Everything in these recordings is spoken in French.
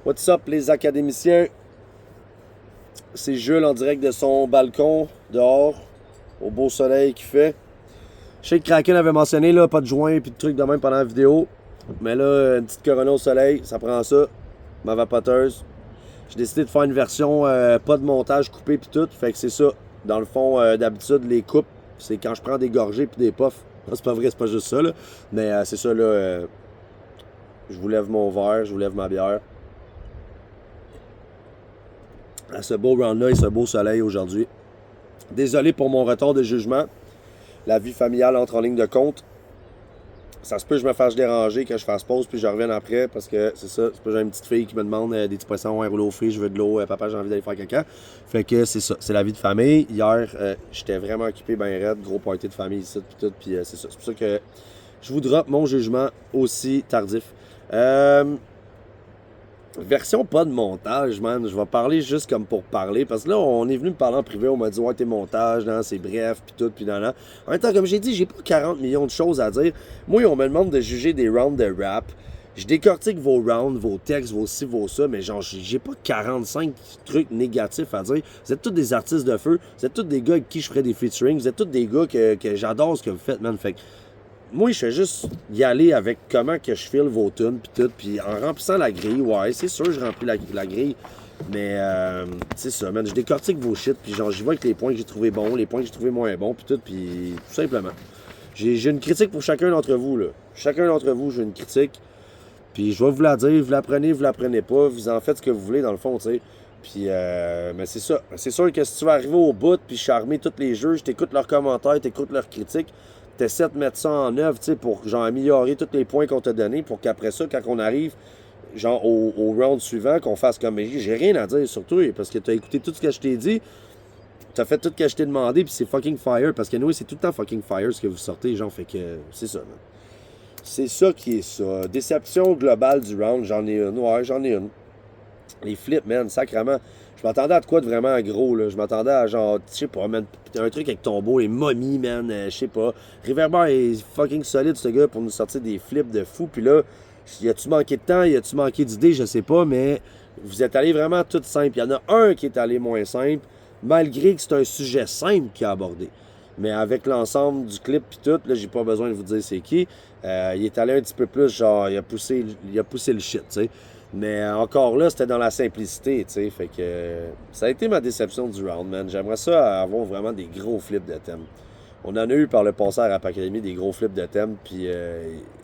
What's up les académiciens? C'est Jules en direct de son balcon, dehors, au beau soleil qu'il fait. Je sais que Kraken avait mentionné, là, pas de joint et de trucs de même pendant la vidéo. Mais là, une petite Corona au soleil, ça prend ça. Ma vapoteuse. J'ai décidé de faire une version pas de montage coupé puis tout. Fait que c'est ça. Dans le fond, d'habitude, les coupes, c'est quand je prends des gorgées puis des puffs. Non, c'est pas vrai, c'est pas juste ça, là. Mais c'est ça, là. Je vous lève mon verre, je vous lève ma bière. À ce beau round-là et ce beau soleil aujourd'hui. Désolé pour mon retard de jugement. La vie familiale entre en ligne de compte. Ça se peut que je me fasse déranger, que je fasse pause puis je revienne après parce que c'est ça. C'est pas j'ai une petite fille qui me demande des petits poissons, un rouleau au fruits, je veux de l'eau, papa j'ai envie d'aller faire caca. Fait que c'est ça, c'est la vie de famille. Hier, j'étais vraiment occupé, ben raide, gros party de famille ici puis tout, puis c'est ça. C'est pour ça que je vous drop mon jugement aussi tardif. Version pas de montage, man. Je vais parler juste comme pour parler. Parce que là, on est venu me parler en privé. On m'a dit, ouais, tes montages, non, c'est bref, puis tout, puis nan. En même temps, comme j'ai dit, j'ai pas 40 millions de choses à dire. Moi, on me demande de juger des rounds de rap. Je décortique vos rounds, vos textes, vos ci, vos ça, mais genre, j'ai pas 45 trucs négatifs à dire. Vous êtes tous des artistes de feu. Vous êtes tous des gars avec qui je ferais des featuring. Vous êtes tous des gars que j'adore ce que vous faites, man. Fait que moi, je fais juste y aller avec comment que je file vos tunes pis tout, puis en remplissant la grille, ouais, c'est sûr, je remplis la grille, mais c'est ça, man, je décortique vos shit, puis genre, j'y vais avec les points que j'ai trouvé bons, les points que j'ai trouvé moins bons, puis tout, puis tout simplement. J'ai une critique pour chacun d'entre vous, là. Chacun d'entre vous, j'ai une critique, puis je vais vous la dire, vous la prenez pas, vous en faites ce que vous voulez, dans le fond, tu sais. Puis, mais c'est ça. C'est sûr que si tu vas arriver au bout, puis charmer tous les jeux, je t'écoute leurs commentaires, t'écoutes leurs critiques, t'essaies de mettre ça en œuvre, tu sais, pour genre améliorer tous les points qu'on t'a donnés, pour qu'après ça, quand on arrive, genre au round suivant, qu'on fasse comme j'ai rien à dire sur toi, parce que t'as écouté tout ce que je t'ai dit, t'as fait tout ce que je t'ai demandé, puis c'est fucking fire, parce que nous, c'est tout le temps fucking fire ce que vous sortez, genre, fait que c'est ça, man. C'est ça qui est ça. Déception globale du round, j'en ai une, ouais, j'en ai une. Les flips, man, sacrément. Je m'attendais à de quoi de vraiment gros, là. Je m'attendais à genre, je sais pas, man, un truc avec tombeau, les momies, man, je sais pas. Reverber est fucking solide, ce gars, pour nous sortir des flips de fou. Puis là, y a-tu manqué de temps, y a-tu manqué d'idées, je sais pas, mais vous êtes allé vraiment tout simple. Il y en a un qui est allé moins simple, malgré que c'est un sujet simple qu'il a abordé. Mais avec l'ensemble du clip pis tout, là, j'ai pas besoin de vous dire c'est qui. Il est allé un petit peu plus, genre, il a poussé le shit, tu sais. Mais encore là, c'était dans la simplicité, tu sais. Fait que ça a été ma déception du round, man. J'aimerais ça avoir vraiment des gros flips de thème. On en a eu par le passé à Rap Academy, des gros flips de thème, puis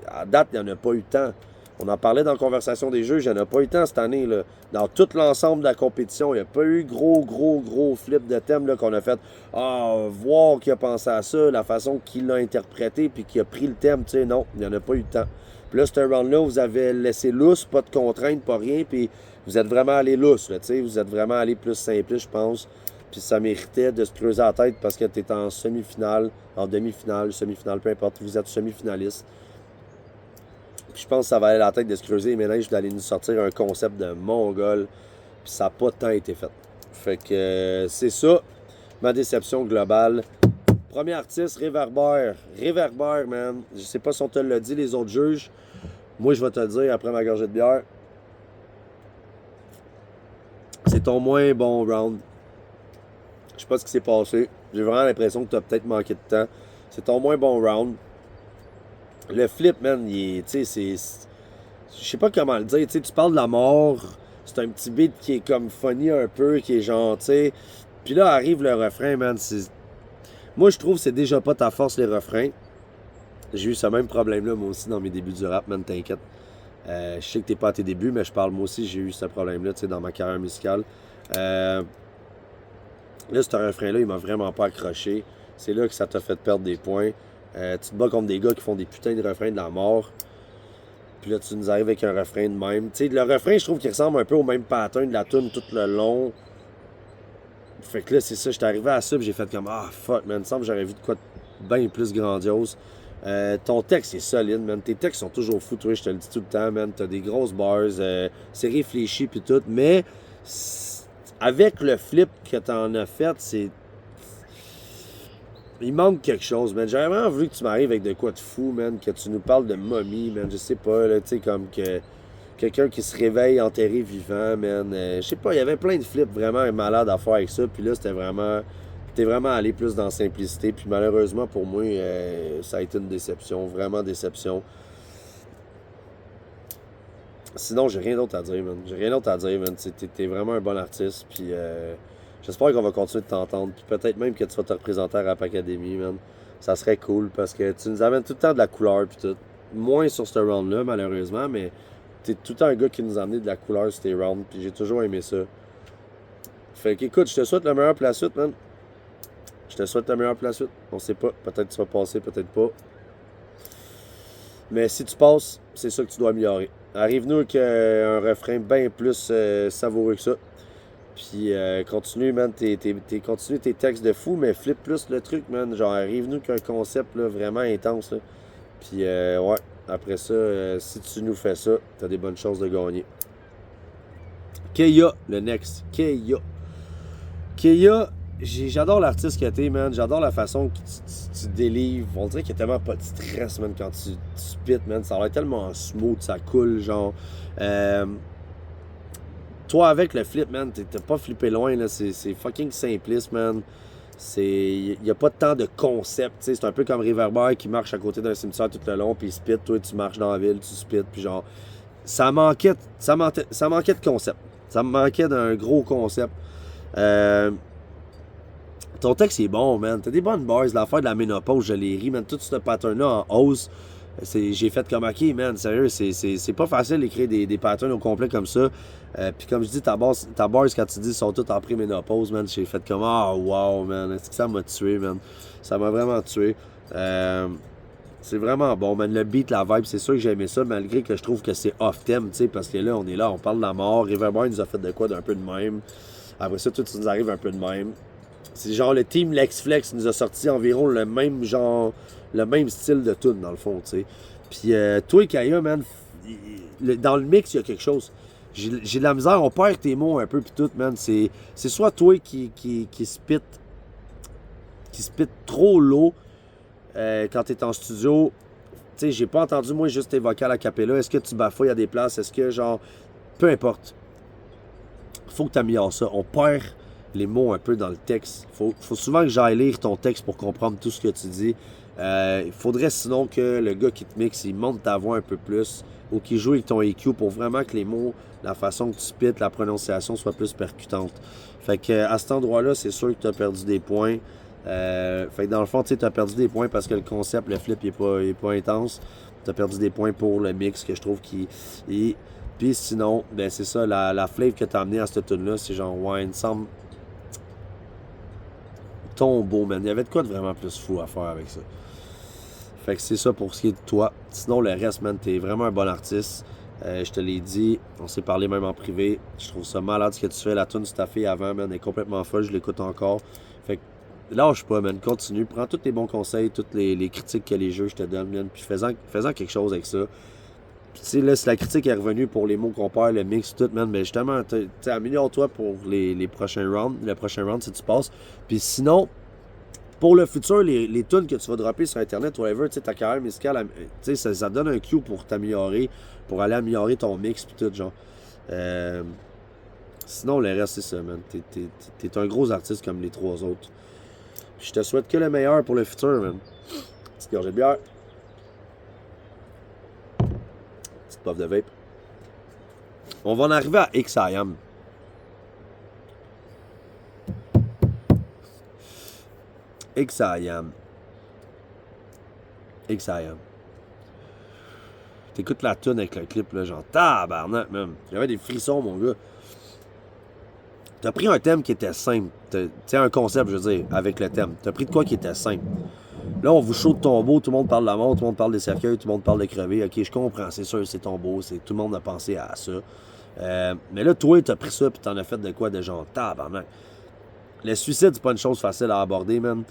à date, il n'y en a pas eu tant. On en parlait dans la conversation des jeux, il n'y en a pas eu tant cette année, là. Dans tout l'ensemble de la compétition, il n'y a pas eu gros flip de thème là, qu'on a fait. Ah, voir qui a pensé à ça, la façon qu'il l'a interprété, puis qui a pris le thème, tu sais, non, il n'y en a pas eu tant. Puis là, ce round-là, vous avez laissé lousse, pas de contraintes, pas rien, puis vous êtes vraiment allé lousse, tu sais, vous êtes vraiment allé plus simple, je pense. Puis ça méritait de se creuser la tête parce que tu es en semi-finale, en demi-finale, semi-finale, peu importe, vous êtes semi-finaliste. Puis je pense que ça valait la tête de se creuser les ménages d'aller nous sortir un concept de mongol. Puis ça n'a pas tant été fait. Fait que c'est ça, ma déception globale. Premier artiste, Reverber. Reverber, man. Je sais pas si on te l'a dit, les autres juges. Moi, je vais te le dire après ma gorgée de bière. C'est ton moins bon round. Je sais pas ce qui s'est passé. J'ai vraiment l'impression que tu as peut-être manqué de temps. C'est ton moins bon round. Le flip, man, il est, tu sais, c'est... Je sais pas comment le dire. Tu sais, tu parles de la mort. C'est un petit beat qui est comme funny un peu, qui est genre, tu sais... Puis là, arrive le refrain, man. Moi, je trouve que c'est déjà pas ta force, les refrains. J'ai eu ce même problème-là, moi aussi, dans mes débuts du rap, man, t'inquiète. Je sais que t'es pas à tes débuts, mais je parle, moi aussi, j'ai eu ce problème-là, tu sais, dans ma carrière musicale. Là, ce refrain-là, il m'a vraiment pas accroché. C'est là que ça t'a fait perdre des points. Tu te bats contre des gars qui font des putains de refrains de la mort. Puis là, tu nous arrives avec un refrain de même. Tu sais, le refrain, je trouve qu'il ressemble un peu au même pattern de la tune tout le long. Fait que là, c'est ça, j'étais arrivé à ça, puis j'ai fait comme, ah, fuck, man, il me semble que j'aurais vu de quoi de bien plus grandiose. Ton texte est solide, man. Tes textes sont toujours fous, toi, je te le dis tout le temps, man. T'as des grosses bars, c'est réfléchi, puis tout. Mais avec le flip que t'en as fait, c'est... Il manque quelque chose, man. J'aurais vraiment voulu que tu m'arrives avec de quoi de fou, man. Que tu nous parles de momie, man. Je sais pas, là, tu sais, comme que... quelqu'un qui se réveille enterré vivant, man. Je sais pas, il y avait plein de flips vraiment malades à faire avec ça. Puis là, t'es vraiment allé plus dans la simplicité. Puis malheureusement pour moi, ça a été une déception, vraiment déception. Sinon, j'ai rien d'autre à dire, man. J'ai rien d'autre à dire, man. T'es vraiment un bon artiste. Puis j'espère qu'on va continuer de t'entendre. Puis peut-être même que tu vas te représenter à Rap Academy, man. Ça serait cool parce que tu nous amènes tout le temps de la couleur. Puis tout. Moins sur ce round-là, malheureusement. Mais t'es tout le temps un gars qui nous a amené de la couleur sur tes rounds. Puis j'ai toujours aimé ça. Fait qu'écoute, je te souhaite le meilleur pour la suite, man. Je te souhaite le meilleur pour la suite. On sait pas. Peut-être que tu vas passer, peut-être pas. Mais si tu passes, c'est ça que tu dois améliorer. Arrive-nous avec un refrain bien plus savoureux que ça. Puis continue, man, continue tes textes de fou, mais flip plus le truc, man. Genre, arrive-nous qu'un concept là, vraiment intense. Là. Puis ouais, après ça, si tu nous fais ça, t'as des bonnes chances de gagner. Keia, le next. Keia. Keia, j'adore l'artiste que t'es, man. J'adore la façon que tu délivres. On dirait qu'il y a tellement pas de stress, man, quand tu spits, man. Ça a l'air tellement smooth, ça coule, genre. Toi, avec le flip, man, t'as pas flippé loin, là. C'est fucking simpliste, man. Il n'y a pas tant de concept, tu sais. C'est un peu comme Riverbear qui marche à côté d'un cimetière tout le long, puis il spit. Toi, tu marches dans la ville, tu spit, puis genre. Ça manquait de concept. Ça me manquait d'un gros concept. Ton texte est bon, man. T'as des bonnes bars. L'affaire de la ménopause, je l'ai ri, man. Tout ce pattern-là en hausse. J'ai fait comme, ok, man, sérieux, c'est pas facile d'écrire des patterns au complet comme ça. Puis comme je dis, ta base, quand tu dis, sont toutes en pré-ménopause, man, j'ai fait comme, ah, wow, man. Est-ce que ça m'a tué, man? Ça m'a vraiment tué. C'est vraiment bon, man. Le beat, la vibe, c'est sûr que j'ai aimé ça, malgré que je trouve que c'est off-thème, tu sais, parce que là, on parle de la mort. Riverboy nous a fait de quoi d'un peu de même. Après ça, tout nous arrive un peu de même. C'est genre le team Lex Flex nous a sorti environ le même genre, le même style de tune dans le fond, tu sais. Puis toi et Kaya, man, dans le mix, il y a quelque chose. J'ai de la misère, on perd tes mots un peu puis tout, man. C'est soit toi qui spit trop low quand t'es en studio. Tu sais, j'ai pas entendu, moi, juste tes vocales a cappella. Est-ce que tu bafouilles à des places? Est-ce que, genre, peu importe. Faut que tu améliores ça. On perd les mots un peu dans le texte. Faut souvent que j'aille lire ton texte pour comprendre tout ce que tu dis. Il faudrait sinon que le gars qui te mixe, il monte ta voix un peu plus ou qu'il joue avec ton EQ pour vraiment que les mots, la façon que tu spits, la prononciation soit plus percutante. Fait que à cet endroit-là, c'est sûr que tu as perdu des points. Fait que dans le fond, tu as perdu des points parce que le concept, le flip, il est pas intense. Tu as perdu des points pour le mix que je trouve qui est... Puis sinon, ben c'est ça, la flave que tu as amenée à cette tune-là, c'est genre, ouais, il me semble tombeau, man. Il y avait de quoi de vraiment plus fou à faire avec ça. Fait que c'est ça pour ce qui est de toi. Sinon, le reste, man, t'es vraiment un bon artiste. Je te l'ai dit, on s'est parlé même en privé. Je trouve ça malade ce que tu fais. La tune sur ta fille avant, man, est complètement folle. Je l'écoute encore. Fait que lâche pas, man. Continue. Prends tous les bons conseils, toutes les critiques que les juges te donnent, man. Puis fais-en quelque chose avec ça. Puis tu sais, là, si la critique est revenue pour les mots qu'on perd, le mix, tout, man, ben justement, améliore-toi pour les prochains rounds. Le prochain round, si tu passes. Puis sinon, pour le futur, les tunes que tu vas dropper sur Internet, whatever, tu sais, ta carrière musicale, tu sais, ça donne un cue pour t'améliorer, pour aller améliorer ton mix, puis tout, genre. Sinon, le reste, c'est ça, man. T'es un gros artiste comme les trois autres. Je te souhaite que le meilleur pour le futur, man. Petite gorgée de bière. Petite puff de vape. On va en arriver à XIM. XIM. T'écoutes la tune avec le clip, là, genre tabarnak, même. J'avais des frissons, mon gars. T'as pris un thème qui était simple. Tu sais, un concept, je veux dire, avec le thème. T'as pris de quoi qui était simple. Là, on vous show de tombeau, tout le monde parle de la mort, tout le monde parle des cercueils, tout le monde parle de crever. Ok, je comprends, c'est sûr, c'est tombeau, tout le monde a pensé à ça. Mais là, toi, t'as pris ça, puis t'en as fait de quoi de genre tabarnak. Le suicide, c'est pas une chose facile à aborder, man.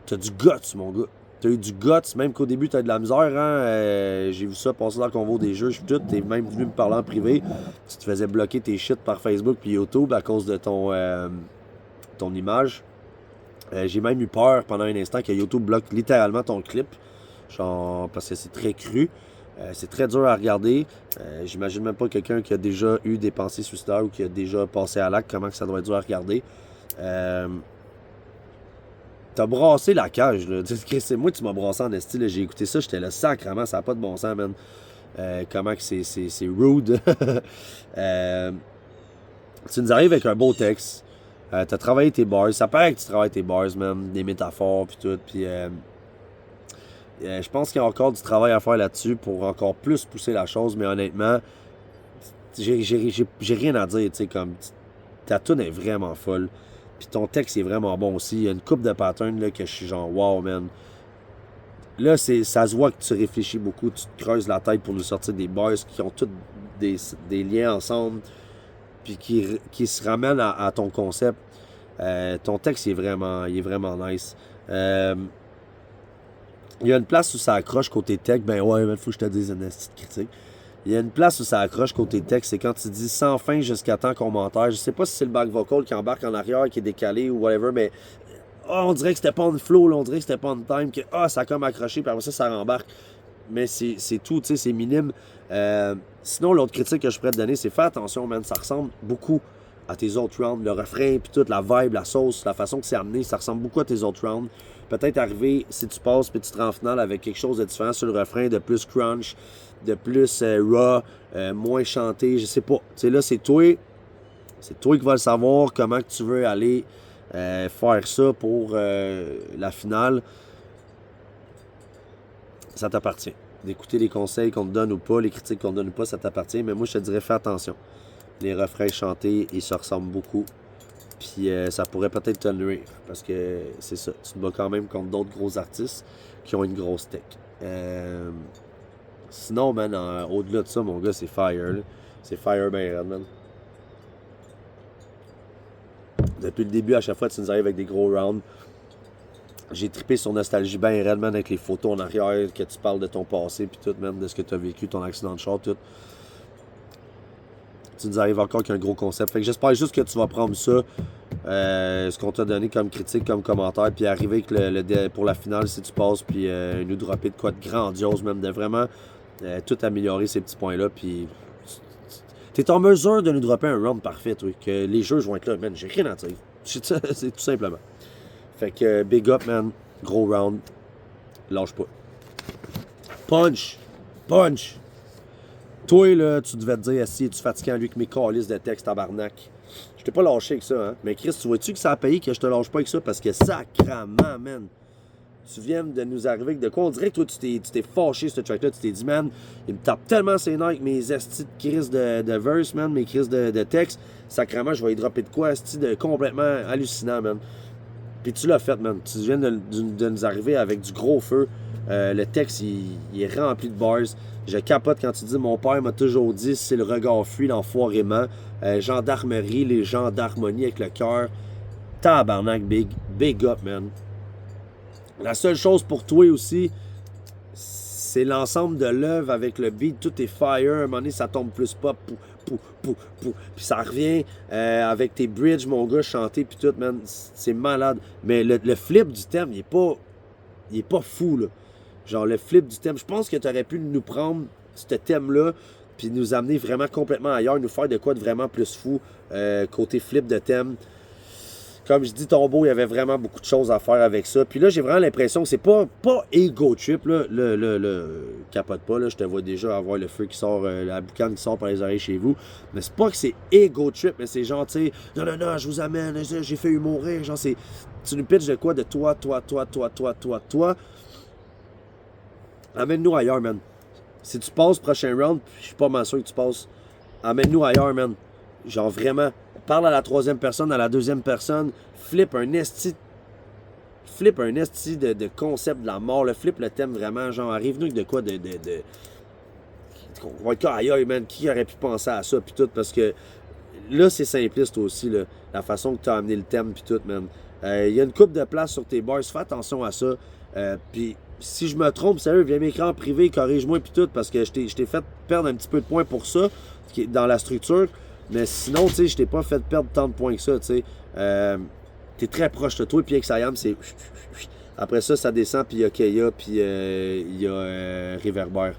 T'as du guts, mon gars. T'as eu du guts, même qu'au début, t'as de la misère, hein. J'ai vu ça passer dans le convo des juges, tout. T'es même venu me parler en privé. Tu te faisais bloquer tes shit par Facebook puis YouTube à cause de ton image. J'ai même eu peur pendant un instant que YouTube bloque littéralement ton clip. Genre, parce que c'est très cru. C'est très dur à regarder. J'imagine même pas quelqu'un qui a déjà eu des pensées suicidaires ou qui a déjà passé à l'acte, comment que ça doit être dur à regarder. T'as brassé la cage, là. C'est moi, tu m'as brassé en esti, là. J'ai écouté ça, j'étais le sacrement, ça n'a pas de bon sens, man. Comment que c'est rude. Tu nous arrives avec un beau texte. T'as travaillé tes bars. Ça paraît que tu travailles tes bars, man. Des métaphores, puis tout. Puis je pense qu'il y a encore du travail à faire là-dessus pour encore plus pousser la chose, mais honnêtement, j'ai rien à dire, tu sais, comme ta tune est vraiment folle. Puis ton texte est vraiment bon aussi. Il y a une coupe de patterns là, que je suis genre wow, man. Là, ça se voit que tu réfléchis beaucoup, tu te creuses la tête pour nous sortir des bars qui ont tous des liens ensemble, puis qui se ramènent à ton concept. Ton texte il est vraiment nice. Il y a une place où ça accroche côté tech, ben ouais, il faut que je te dise une petite critique. Il y a une place où ça accroche côté texte, c'est quand tu dis sans fin jusqu'à temps commentaire. Je sais pas si c'est le back vocal qui embarque en arrière, qui est décalé ou whatever, mais on dirait que c'était pas en flow, là, on dirait que c'était pas en time, que ça a comme accroché, puis après ça rembarque. Mais c'est tout, tu sais, c'est minime. Sinon, l'autre critique que je pourrais te donner, c'est fais attention, man, ça ressemble beaucoup à tes autres rounds. Le refrain, puis toute la vibe, la sauce, la façon que c'est amené, ça ressemble beaucoup à tes autres rounds. Peut-être arriver, si tu passes, puis tu te rends en finale avec quelque chose de différent sur le refrain, de plus crunch, de plus raw, moins chanté, je sais pas. Tu sais, là, c'est toi qui vas le savoir, comment que tu veux aller faire ça pour la finale. Ça t'appartient. D'écouter les conseils qu'on te donne ou pas, les critiques qu'on te donne ou pas, ça t'appartient. Mais moi, je te dirais, fais attention. Les refrains chantés, ils se ressemblent beaucoup. Puis ça pourrait peut-être te nuire. Parce que c'est ça. Tu te bats quand même contre d'autres gros artistes qui ont une grosse tech. Sinon, man, au-delà de ça, mon gars, c'est fire. Là. C'est fire ben red, man. Depuis le début, à chaque fois, tu nous arrives avec des gros rounds. J'ai trippé sur Nostalgie ben raide, man, avec les photos en arrière, que tu parles de ton passé, puis tout, man, de ce que tu as vécu, ton accident de char, tout. Tu nous arrives encore avec un gros concept. Fait que j'espère juste que tu vas prendre ça, ce qu'on t'a donné comme critique, comme commentaire, puis arriver avec pour la finale, si tu passes, puis nous dropper de quoi de grandiose, même, de vraiment tout améliorer ces petits points-là, puis t'es en mesure de nous dropper un round parfait, toi, que les jeux vont être là, man, j'ai rien à dire. C'est tout simplement. Fait que big up, man. Gros round. Lâche pas. Punch. Punch. Toi, là, tu devais te dire, si tu fatigué avec mes calices de texte, tabarnak. Je t'ai pas lâché avec ça, hein. Mais Chris, tu vois-tu que ça a payé que je te lâche pas avec ça? Parce que sacrament, man. Tu viens de nous arriver avec de quoi? On dirait que toi, tu t'es fâché, ce track-là. Tu t'es dit, man, il me tape tellement ses nerfs avec mes estis de Chris de verse, man, mes Chris de texte. Sacrament, je vais y dropper de quoi? Esti de complètement hallucinant, man. Puis tu l'as fait, man. Tu viens de nous arriver avec du gros feu. Le texte, il est rempli de bars. Je capote quand tu dis « Mon père m'a toujours dit, c'est le regard fui, l'enfoirément. Gendarmerie, les gens d'harmonie avec le cœur. » Tabarnak, big up, man. La seule chose pour toi aussi, c'est l'ensemble de l'œuvre avec le beat. Tout est fire. À un moment donné, ça tombe plus pop. Puis ça revient avec tes bridges, mon gars, chanter, puis tout, man. C'est malade. Mais le flip du thème, il est pas fou, là. Genre, le flip du thème, je pense que tu aurais pu nous prendre ce thème-là, puis nous amener vraiment complètement ailleurs, nous faire de quoi de vraiment plus fou, côté flip de thème. Comme je dis, Tombeau, il y avait vraiment beaucoup de choses à faire avec ça. Puis là, j'ai vraiment l'impression que c'est pas ego trip, là. Capote pas, là. Je te vois déjà avoir le feu qui sort, la boucane qui sort par les oreilles chez vous. Mais c'est pas que c'est ego trip, mais c'est genre, tu sais, non, je vous amène, j'ai fait humour rire. Genre, c'est. Tu nous pitches de quoi? De toi. Amène-nous ailleurs, man. Si tu passes prochain round, je suis pas mal sûr que tu passes. Amène-nous ailleurs, man. Genre vraiment. Parle à la troisième personne, à la deuxième personne. Flip un esti de concept de la mort. Le flip le thème vraiment. Genre, arrive-nous avec de quoi de on va être aïe, man. Qui aurait pu penser à ça, puis tout. Parce que là, c'est simpliste aussi, là. La façon que tu as amené le thème, puis tout, man. Il y a une coupe de place sur tes bars. Fais attention à ça. Puis si je me trompe, sérieux, viens m'écrire en privé, corrige-moi puis tout, parce que je t'ai fait perdre un petit peu de points pour ça, qui est dans la structure. Mais sinon, tu sais, je t'ai pas fait perdre tant de points que ça, tu sais. T'es très proche de toi, puis Xayam, c'est... Après ça, ça descend, puis il y a Keia, puis il y a Réverbère.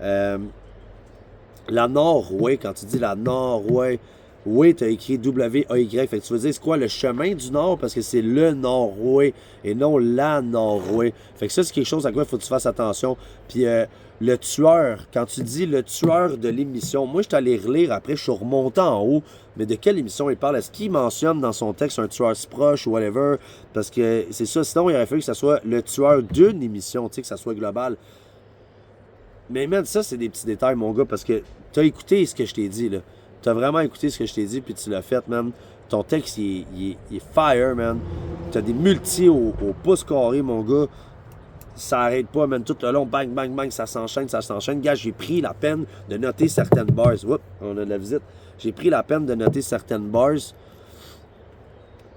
La Norway, quand tu dis la Norway, oui, tu as écrit W-A-Y. Fait que tu veux dire, c'est quoi le chemin du Nord? Parce que c'est le Norway et non la Norway. Fait que ça, c'est quelque chose à quoi il faut que tu fasses attention. Puis le tueur, quand tu dis le tueur de l'émission, moi, je suis allé relire après, je suis remonté en haut. Mais de quelle émission il parle? Est-ce qu'il mentionne dans son texte un tueur proche ou whatever? Parce que c'est ça. Sinon, il aurait fallu que ça soit le tueur d'une émission, tu sais, que ça soit global. Mais man, ça, c'est des petits détails, mon gars, parce que t'as écouté ce que je t'ai dit, là. T'as vraiment écouté ce que je t'ai dit, puis tu l'as fait, man. Ton texte, il est fire, man. T'as des multis au pouce carré, mon gars. Ça arrête pas, man. Tout le long, bang, bang, bang, ça s'enchaîne, ça s'enchaîne. Gars, j'ai pris la peine de noter certaines bars. Oups, on a de la visite. J'ai pris la peine de noter certaines bars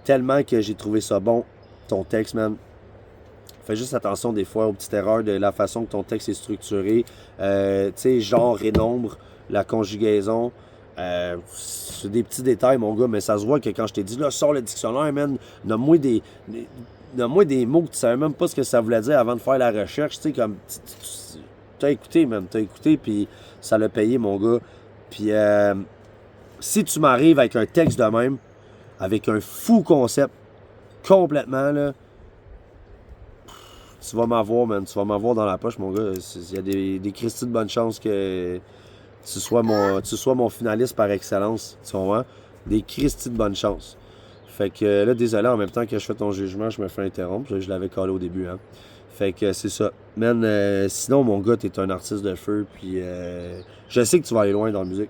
tellement que j'ai trouvé ça bon, ton texte, man. Fais juste attention des fois aux petites erreurs de la façon que ton texte est structuré. Tu sais, genre et nombre, la conjugaison. C'est des petits détails, mon gars, mais ça se voit que quand je t'ai dit, là, sors le dictionnaire, man, nomme-moi des mots que tu savais même pas ce que ça voulait dire avant de faire la recherche. Tu sais, comme, t'as écouté, man, t'as écouté, puis ça l'a payé, mon gars. Puis, si tu m'arrives avec un texte de même, avec un fou concept, complètement, là, tu vas m'avoir, man. Tu vas m'avoir dans la poche, mon gars. Il y a des Christy de bonne chance que tu sois mon finaliste par excellence. Tu comprends? Des Christy de bonne chance. Fait que là, désolé, en même temps que je fais ton jugement, je me fais interrompre. Je l'avais collé au début, hein. Fait que c'est ça. Man, sinon, mon gars, t'es un artiste de feu. Puis je sais que tu vas aller loin dans la musique.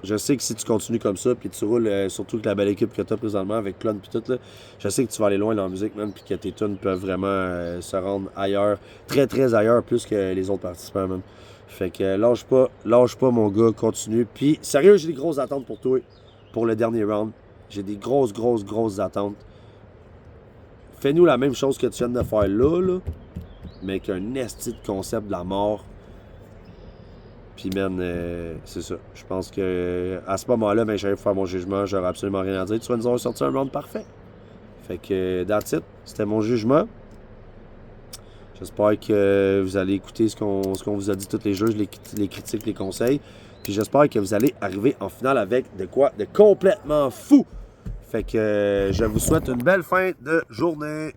Je sais que si tu continues comme ça, puis tu roules, surtout avec la belle équipe que tu as présentement, avec Clone puis tout, là, je sais que tu vas aller loin dans la musique, man, puis que tes tunes peuvent vraiment se rendre ailleurs, très très ailleurs, plus que les autres participants, man. Fait que lâche pas, mon gars, continue. Puis sérieux, j'ai des grosses attentes pour toi, pour le dernier round. J'ai des grosses attentes. Fais-nous la même chose que tu viens de faire là, mais avec un esti de concept de la mort. Puis, man, c'est ça. Je pense que à ce moment-là, ben, j'allais faire mon jugement. J'aurais absolument rien à dire. Tu vas nous avoir sorti un round parfait. Fait que, that's it. C'était mon jugement. J'espère que vous allez écouter ce qu'on vous a dit tous les juges, les critiques, les conseils. Puis j'espère que vous allez arriver en finale avec de quoi de complètement fou. Fait que je vous souhaite une belle fin de journée.